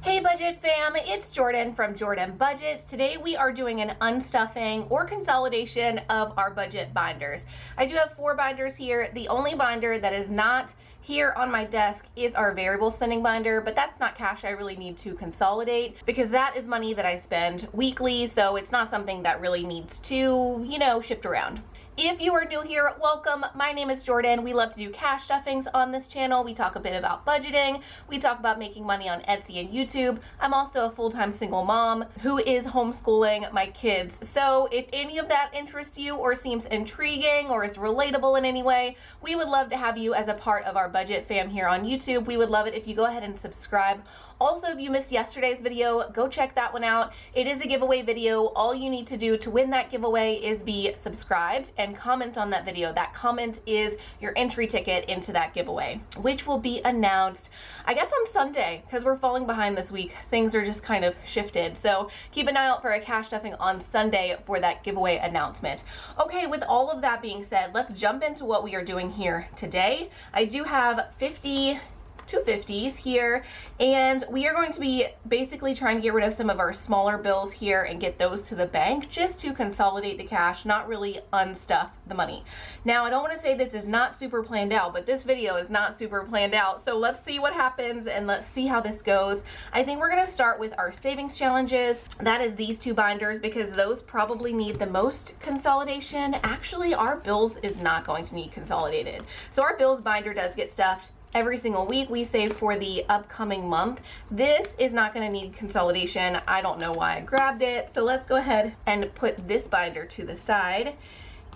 Hey budget fam, it's Jordan from Jordan Budgets. Today we are doing an unstuffing or consolidation of our budget binders. I do have 4 binders here. The only binder that is not here on my desk is our variable spending binder, but that's not cash I really need to consolidate because that is money that I spend weekly, so it's not something that really needs to, shift around. If you are new here, welcome. My name is Jordan. We love to do cash stuffings on this channel. We talk a bit about budgeting. We talk about making money on Etsy and YouTube. I'm also a full-time single mom who is homeschooling my kids. So if any of that interests you or seems intriguing or is relatable in any way, we would love to have you as a part of our budget fam here on YouTube. We would love it if you go ahead and subscribe. Also, if you missed yesterday's video, go check that one out. It is a giveaway video. All you need to do to win that giveaway is be subscribed and comment on that video. That comment is your entry ticket into that giveaway, which will be announced, I guess, on Sunday, because we're falling behind this week. Things are just kind of shifted. So keep an eye out for a cash stuffing on Sunday for that giveaway announcement. Okay, with all of that being said, let's jump into what we are doing here today. I do have 250s here, and we are going to be basically trying to get rid of some of our smaller bills here and get those to the bank just to consolidate the cash, not really unstuff the money. Now, I don't want to say this is not super planned out, but this video is not super planned out, so let's see what happens and let's see how this goes. I think we're going to start with our savings challenges. That is these 2 binders because those probably need the most consolidation. Actually, our bills is not going to need consolidated. So our bills binder does get stuffed every single week. We save for the upcoming month. This is not going to need consolidation. I don't know why I grabbed it. So let's go ahead and put this binder to the side.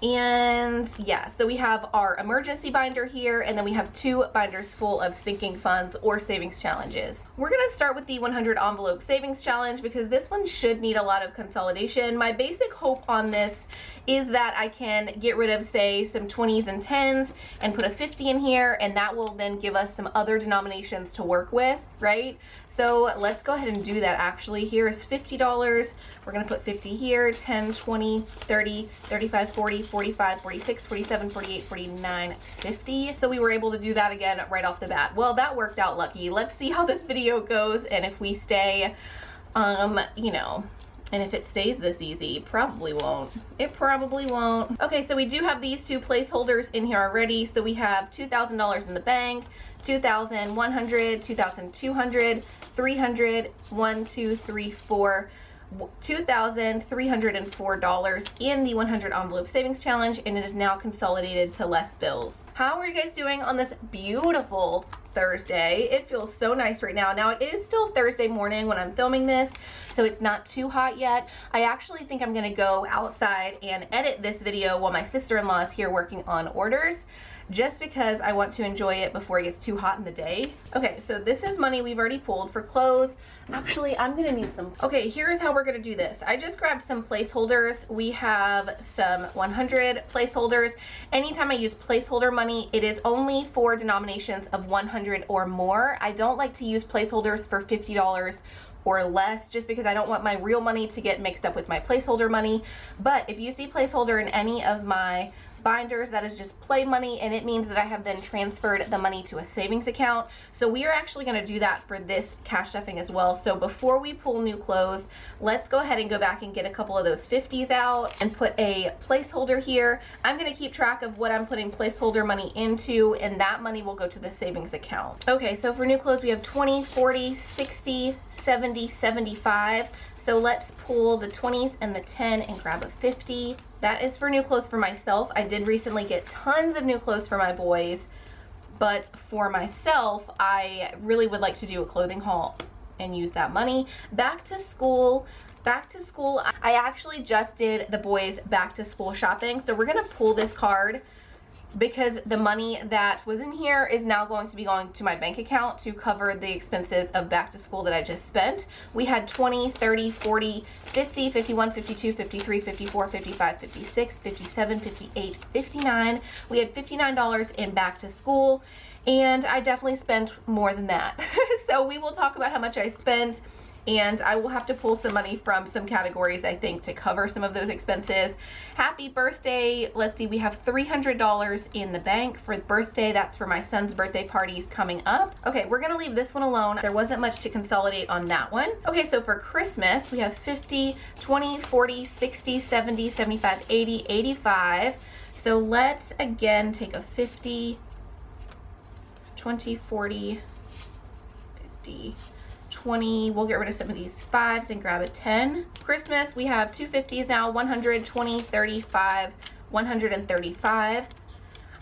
And yeah, so we have our emergency binder here, and then we have 2 binders full of sinking funds or savings challenges. We're going to start with the 100 envelope savings challenge because this one should need a lot of consolidation. My basic hope on this is that I can get rid of, say, some 20s and 10s and put a 50 in here, and that will then give us some other denominations to work with, right? So let's go ahead and do that. Actually, here is $50. We're going to put 50 here, 10, 20, 30, 35, 40, 45, 46, 47, 48, 49, 50. So we were able to do that again right off the bat. Well, that worked out lucky. Let's see how this video goes, and if we stay, and if it stays this easy. Probably won't. It probably won't. Okay, so we do have these 2 placeholders in here already. So we have $2,000 in the bank, $2,100, $2,200, $300, $1, $2, $3, $4, $2,304 in the 100 envelope savings challenge, and it is now consolidated to less bills. How are you guys doing on this beautiful Thursday? It feels so nice right now. Now, it is still Thursday morning when I'm filming this, so it's not too hot yet. I actually think I'm gonna go outside and edit this video while my sister-in-law is here working on orders, just because I want to enjoy it before it gets too hot in the day. Okay, so this is money we've already pulled for clothes. Actually, I'm gonna need some. Okay, here's how we're gonna do this. I just grabbed some placeholders. We have some 100 placeholders. Anytime I use placeholder money, it is only for denominations of 100 or more. I don't like to use placeholders for $50 or less, just because I don't want my real money to get mixed up with my placeholder money. But if you see placeholder in any of my binders, that is just play money, and it means that I have then transferred the money to a savings account. So we are actually going to do that for this cash stuffing as well. So before we pull new clothes, let's go ahead and go back and get a couple of those 50s out and put a placeholder here. I'm going to keep track of what I'm putting placeholder money into, and that money will go to the savings account. Okay, so for new clothes we have 20, 40, 60, 70, 75. So let's pull the 20s and the 10 and grab a 50. That is for new clothes for myself. I did recently get tons of new clothes for my boys, but for myself, I really would like to do a clothing haul and use that money. Back to school, I actually just did the boys' back to school shopping. So we're gonna pull this card because the money that was in here is now going to be going to my bank account to cover the expenses of back to school that I just spent. We had 20, 30, 40, 50, 51, 52, 53, 54, 55, 56, 57, 58, 59. We had $59 in back to school, and I definitely spent more than that. So we will talk about how much I spent and I will have to pull some money from some categories, I think, to cover some of those expenses. Happy birthday. Let's see, we have $300 in the bank for birthday. That's for my son's birthday parties coming up. Okay, we're gonna leave this one alone. There wasn't much to consolidate on that one. Okay, so for Christmas, we have 50, 20, 40, 60, 70, 75, 80, 85. So let's again take a 50, 20, 40, 50, 20. We'll get rid of some of these 5s and grab a 10. Christmas, we have 2 50s now, 100, 20, 35, 135.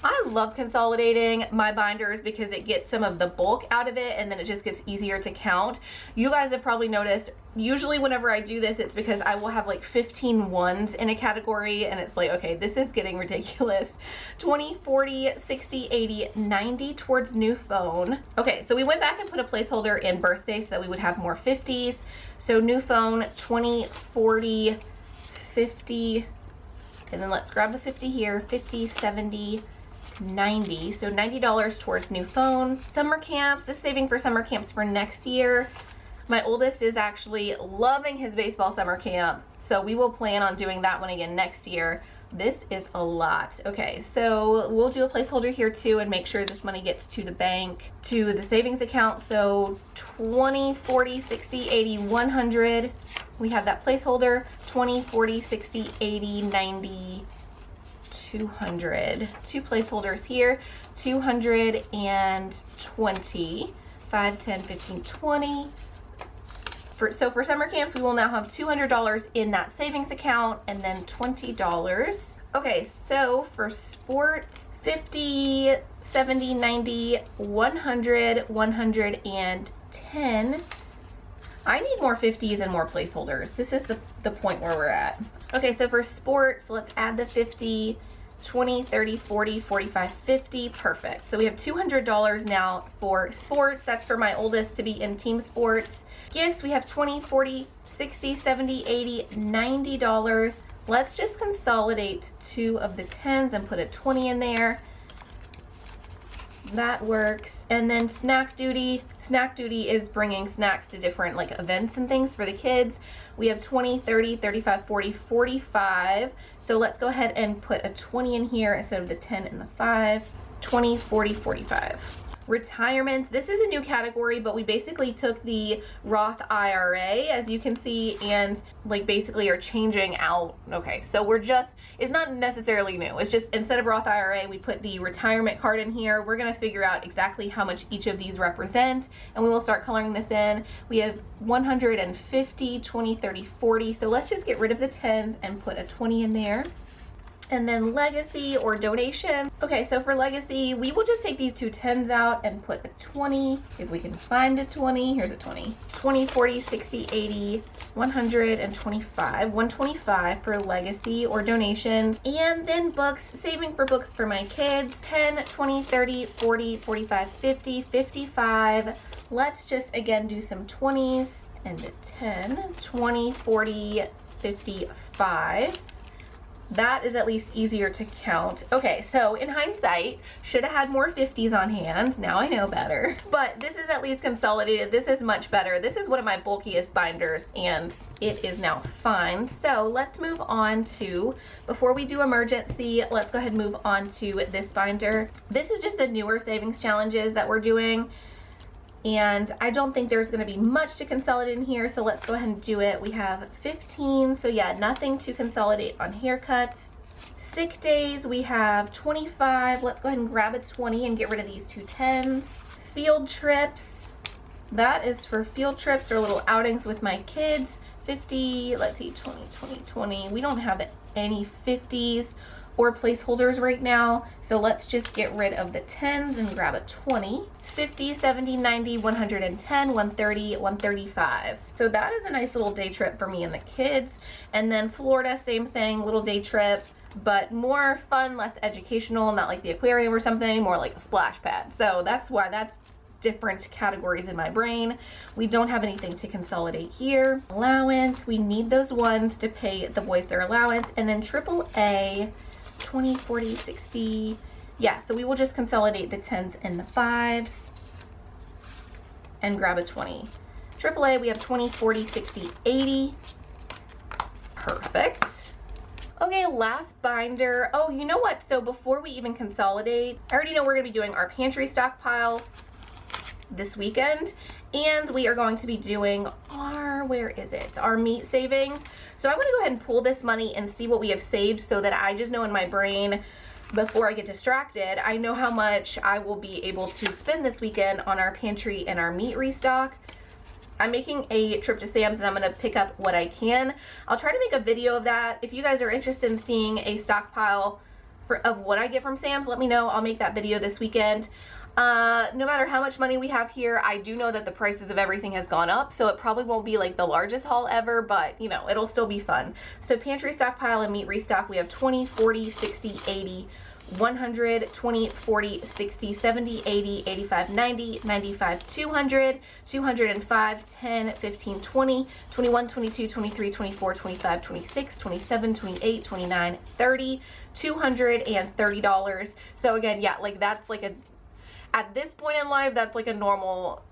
I love consolidating my binders because it gets some of the bulk out of it, and then it just gets easier to count. You guys have probably noticed, usually whenever I do this, it's because I will have like 15 ones in a category, and it's like, okay, this is getting ridiculous. 20, 40, 60, 80, 90 towards new phone. Okay, so we went back and put a placeholder in birthday so that we would have more 50s. So new phone, 20, 40, 50, and then let's grab the 50 here, 50, 70, 90. So $90 towards new phone. Summer camps, this is saving for summer camps for next year. My oldest is actually loving his baseball summer camp, so we will plan on doing that one again next year. This is a lot. Okay, so we'll do a placeholder here too and make sure this money gets to the bank, to the savings account. So 20, 40, 60, 80, 100. We have that placeholder. 20, 40, 60, 80, 90, 200. 2 placeholders here. 220. 5, 10, 15, 20. So for summer camps, we will now have $200 in that savings account and then $20. Okay, so for sports, 50, 70, 90, 100, 110. I need more 50s and more placeholders. This is the point where we're at. Okay, so for sports, let's add the 50, 20, 30, 40, 45, 50. Perfect. So we have $200 now for sports. That's for my oldest to be in team sports. Gifts, we have 20, 40, 60, 70, 80, $90. Let's just consolidate 2 of the 10s and put a 20 in there. That works. And then snack duty. Snack duty is bringing snacks to different like events and things for the kids. We have 20, 30, 35, 40, 45. So let's go ahead and put a 20 in here instead of the 10 and the 5. 20, 40, 45. Retirement, this is a new category, but we basically took the Roth IRA, as you can see, and like basically are changing out. Okay, so we're just, it's not necessarily new. It's just instead of Roth IRA, we put the retirement card in here. We're gonna figure out exactly how much each of these represent, and we will start coloring this in. We have 150, 20, 30, 40. So let's just get rid of the 10s and put a 20 in there. And then legacy or donation. Okay, so for legacy, we will just take these 2 10s out and put a 20. If we can find a 20, here's a 20. 20, 40, 60, 80, 125. 125 for legacy or donations. And then books, saving for books for my kids. 10, 20, 30, 40, 45, 50, 55. Let's just again do some 20s and a 10. 20, 40, 55. That is at least easier to count. Okay, so in hindsight, should have had more 50s on hand. Now I know better. But this is at least consolidated. This is much better. This is one of my bulkiest binders, and it is now fine. So let's move on to, before we do emergency, let's go ahead and move on to this binder. This is just the newer savings challenges that we're doing. And I don't think there's going to be much to consolidate in here, so let's go ahead and do it. We have 15, so yeah, nothing to consolidate on haircuts. Sick days, we have 25. Let's go ahead and grab a 20 and get rid of these 2 10s. Field trips, that is for field trips or little outings with my kids. 50, let's see, 20, 20, 20. We don't have any 50s or placeholders right now, so let's just get rid of the 10s and grab a 20. 50, 70, 90, 110, 130, 135. So that is a nice little day trip for me and the kids. And then Florida, same thing, little day trip, but more fun, less educational, not like the aquarium or something, more like a splash pad. So that's why that's different categories in my brain. We don't have anything to consolidate here. Allowance, we need those ones to pay the boys their allowance. And then AAA, 20, 40, 60. Yeah, so we will just consolidate the 10s and the 5s and grab a 20. AAA, we have 20, 40, 60, 80. Perfect. Okay, last binder. Oh, you know what? So before we even consolidate, I already know we're gonna be doing our pantry stockpile this weekend, and we are going to be doing our, where is it? Our meat savings. So I'm gonna go ahead and pull this money and see what we have saved so that I just know in my brain before I get distracted, I know how much I will be able to spend this weekend on our pantry and our meat restock. I'm making a trip to Sam's and I'm gonna pick up what I can. I'll try to make a video of that. If you guys are interested in seeing a stockpile of what I get from Sam's, let me know. I'll make that video this weekend. No matter how much money we have here, I do know that the prices of everything has gone up, so it probably won't be like the largest haul ever, but you know, it'll still be fun. So pantry stockpile and meat restock, we have 20, 40, 60, 80, 100, 20, 40, 60, 70, 80, 85, 90, 95, 200, 205, 10, 15, 20, 21, 22, 23, 24, 25, 26, 27, 28, 29, 30, $230. So again, yeah, like that's like at this point in life, that's like a normal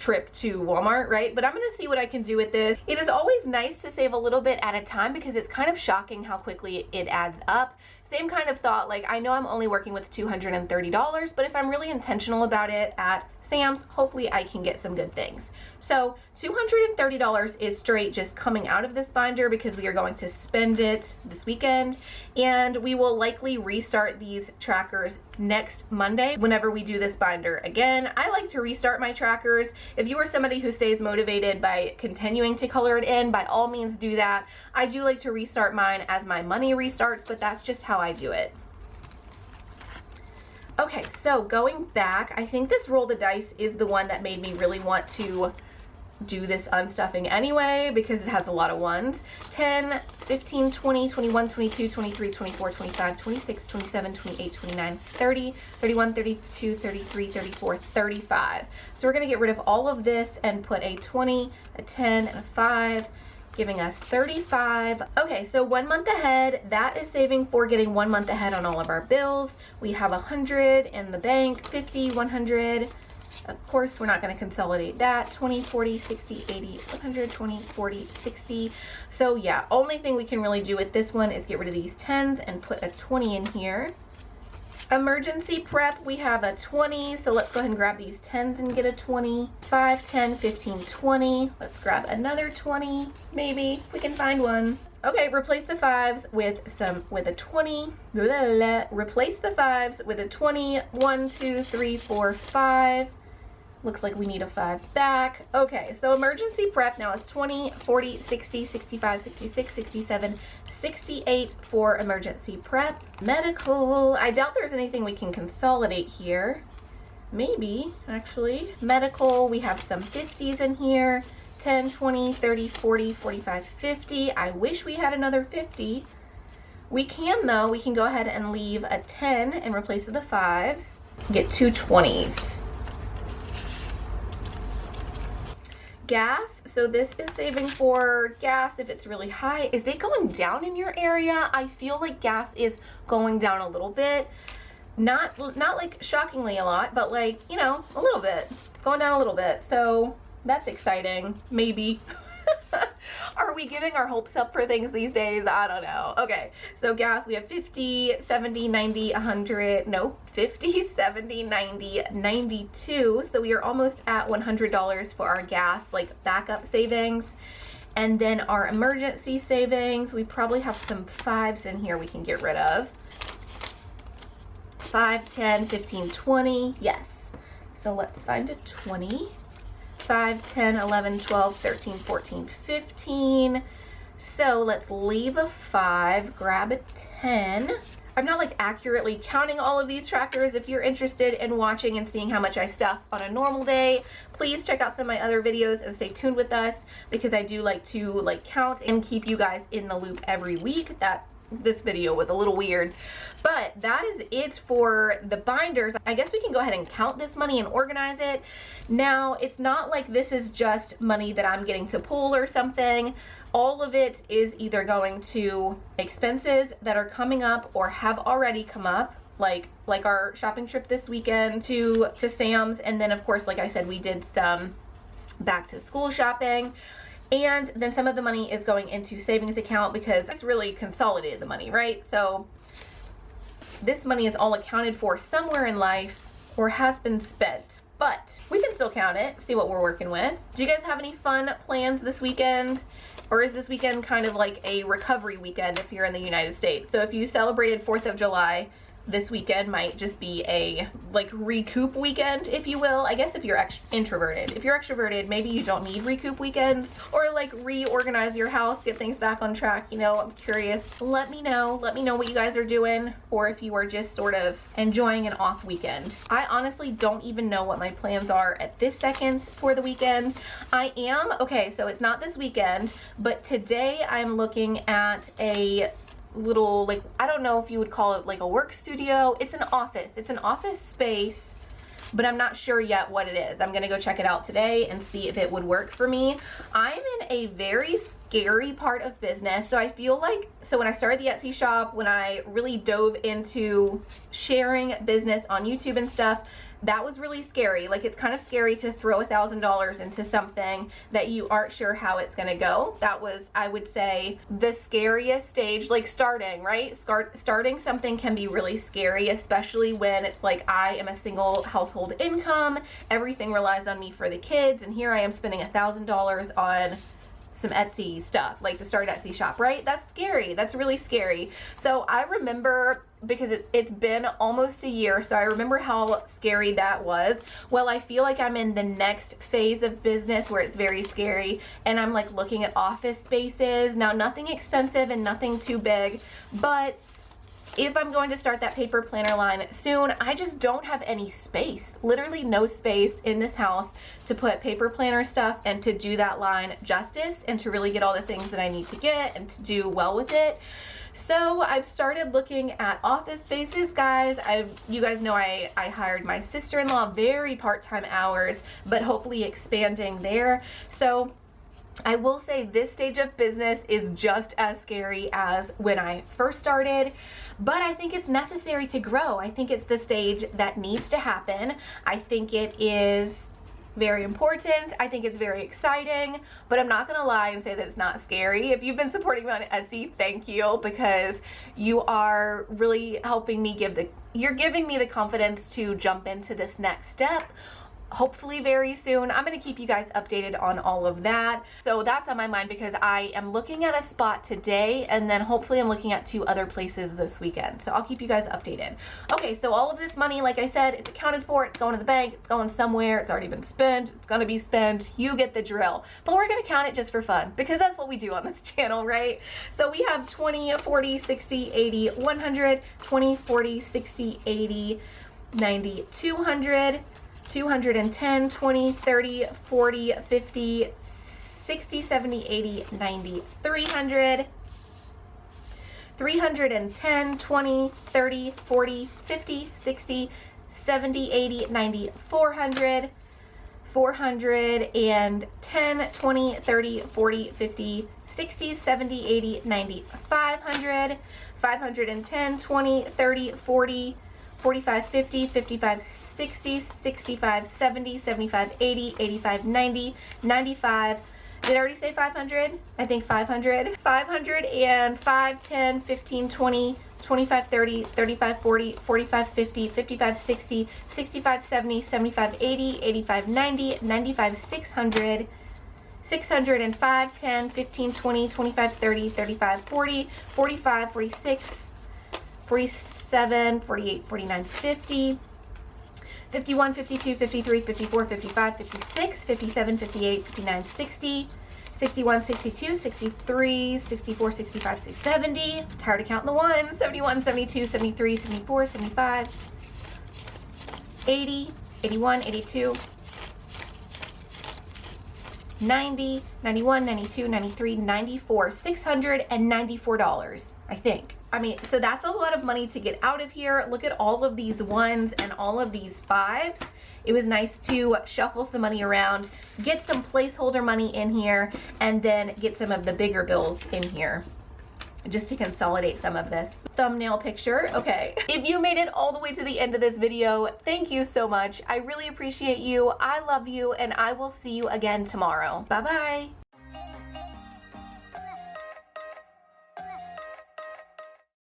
trip to Walmart, right? But I'm gonna see what I can do with this. It is always nice to save a little bit at a time because it's kind of shocking how quickly it adds up. Same kind of thought, like I know I'm only working with $230, but if I'm really intentional about it at Sam's, hopefully I can get some good things. So $230 is straight just coming out of this binder because we are going to spend it this weekend, and we will likely restart these trackers next Monday whenever we do this binder again. I like to restart my trackers. If you are somebody who stays motivated by continuing to color it in, by all means do that. I do like to restart mine as my money restarts, but that's just how I do it. Okay, so going back, I think this roll the dice is the one that made me really want to do this unstuffing anyway because it has a lot of ones. 10, 15, 20, 21, 22, 23, 24, 25, 26, 27, 28, 29, 30, 31, 32, 33, 34, 35. So we're gonna get rid of all of this and put a 20, a 10, and a 5, giving us 35. Okay, so 1 month ahead, that is saving for getting 1 month ahead on all of our bills. We have 100 in the bank, 50, 100. Of course, we're not going to consolidate that. 20, 40, 60, 80, 100, 20, 40, 60. So yeah, only thing we can really do with this one is get rid of these 10s and put a 20 in here. Emergency prep, we have a 20, so let's go ahead and grab these 10s and get a 20. 5, 10, 15, 20. Let's grab another 20, maybe. We can find one. Okay, replace the 5s with a 20. Replace the 5s with a 20. 1, 2, 3, 4, 5. Looks like we need a 5 back. Okay, so emergency prep now is 20, 40, 60, 65, 66, 67, 68 for emergency prep. Medical, I doubt there's anything we can consolidate here. Maybe, actually. Medical, we have some 50s in here. 10, 20, 30, 40, 45, 50. I wish we had another 50. We can though, we can go ahead and leave a 10 and replace it with the 5s. Get 2 20s. Gas, so this is saving for gas if it's really high. Is it going down in your area? I feel like gas is going down a little bit. Not like shockingly a lot, but like, you know, a little bit. It's going down a little bit, so that's exciting, maybe. Are we giving our hopes up for things these days? I don't know. Okay, so gas, we have 50, 70, 90, 100, no, 50, 70, 90, 92. So we are almost at $100 for our gas, like backup savings. And then our emergency savings, we probably have some 5s in here we can get rid of. 5, 10, 15, 20, yes. So let's find a 20. 5, 10, 11, 12, 13, 14, 15. So let's leave a 5, grab a 10. I'm not like accurately counting all of these trackers. If you're interested in watching and seeing how much I stuff on a normal day, please check out some of my other videos and stay tuned with us because I do like to count and keep you guys in the loop every week. This video was a little weird, but that is it for the binders. I guess we can go ahead and count this money and organize it. Now, it's not like this is just money that I'm getting to pull or something. All of it is either going to expenses that are coming up or have already come up, like our shopping trip this weekend to Sam's, and then of course, like I said, we did some back to school shopping. And then some of the money is going into savings account because it's really consolidated the money, right? So this money is all accounted for somewhere in life or has been spent, but we can still count it, see what we're working with. Do you guys have any fun plans this weekend? Or is this weekend kind of like a recovery weekend if you're in the United States? So if you celebrated 4th of July, this weekend might just be a like recoup weekend, if you will. I guess if you're introverted. If you're extroverted, maybe you don't need recoup weekends, or like reorganize your house, get things back on track. You know, I'm curious. Let me know what you guys are doing, or if you are just sort of enjoying an off weekend. I honestly don't even know what my plans are at this second for the weekend. Okay, so it's not this weekend, but today I'm looking at a little, like, I don't know if you would call it like a work studio. It's an office space, but I'm not sure yet what it is. I'm gonna go check it out today and see if it would work for me. I'm in a very scary part of business, so I feel like, so when I started the Etsy shop, when I really dove into sharing business on YouTube and stuff, that was really scary. Like, it's kind of scary to throw $1,000 into something that you aren't sure how it's gonna go. That was, I would say, the scariest stage, like starting, right? Starting something can be really scary, especially when it's like I am a single household income, everything relies on me for the kids, and here I am spending $1,000 on some Etsy stuff, like to start an Etsy shop, right? That's scary. That's really scary. So I remember, because it's been almost a year, so I remember how scary that was. Well, I feel like I'm in the next phase of business where it's very scary, and I'm like looking at office spaces. Now, nothing expensive and nothing too big, but if I'm going to start that paper planner line soon, I just don't have any space, literally no space in this house to put paper planner stuff and to do that line justice and to really get all the things that I need to get and to do well with it. So I've started looking at office spaces, guys. You guys know I hired my sister-in-law, very part-time hours, but hopefully expanding there. So I will say this stage of business is just as scary as when I first started, but I think it's necessary to grow. I think it's the stage that needs to happen. I think it is very important. I think it's very exciting, but I'm not gonna lie and say that it's not scary. If you've been supporting me on Etsy, thank you, because you are really helping me you're giving me the confidence to jump into this next step. Hopefully very soon. I'm going to keep you guys updated on all of that. So that's on my mind because I am looking at a spot today, and then hopefully I'm looking at 2 other places this weekend. So I'll keep you guys updated. Okay, so all of this money, like I said, it's accounted for. It's going to the bank. It's going somewhere. It's already been spent. It's going to be spent. You get the drill. But we're going to count it just for fun because that's what we do on this channel, right? So we have 20, 40, 60, 80, 100, 20, 40, 60, 80, 90, 200, 210, 20, 30, 40, 50, 60, 70, 80, 90, 300, 310, 20, 30, 40, 50, 60, 70, 80, 90, 400, 410, 20, 30, 40, 50, 60, 70, 80, 90, 500, 510, 20, 30, 40, 45, 50, 55, 60, 65, 70, 75, 80, 85, 90, 95. Did I already say 500? I think 500. 500 and 5, 10, 15, 20, 25, 30, 35, 40, 45, 50, 55, 60, 65, 70, 75, 80, 85, 90, 95, 600. 605, 10, 15, 20, 25, 30, 35, 40, 45, 46, 47, 48, 49, 50, 51, 52, 53, 54, 55, 56, 57, 58, 59, 60, 61, 62, 63, 64, 65, 70. Tired of counting the ones. 71, 72, 73, 74, 75, 80, 81, 82, 90, 91, 92, 93, 94, $694, I think. I mean, so that's a lot of money to get out of here. Look at all of these ones and all of these fives. It was nice to shuffle some money around, get some placeholder money in here, and then get some of the bigger bills in here. just to consolidate some of this. Thumbnail picture, okay. If you made it all the way to the end of this video, thank you so much. I really appreciate you. I love you, and I will see you again tomorrow. Bye-bye.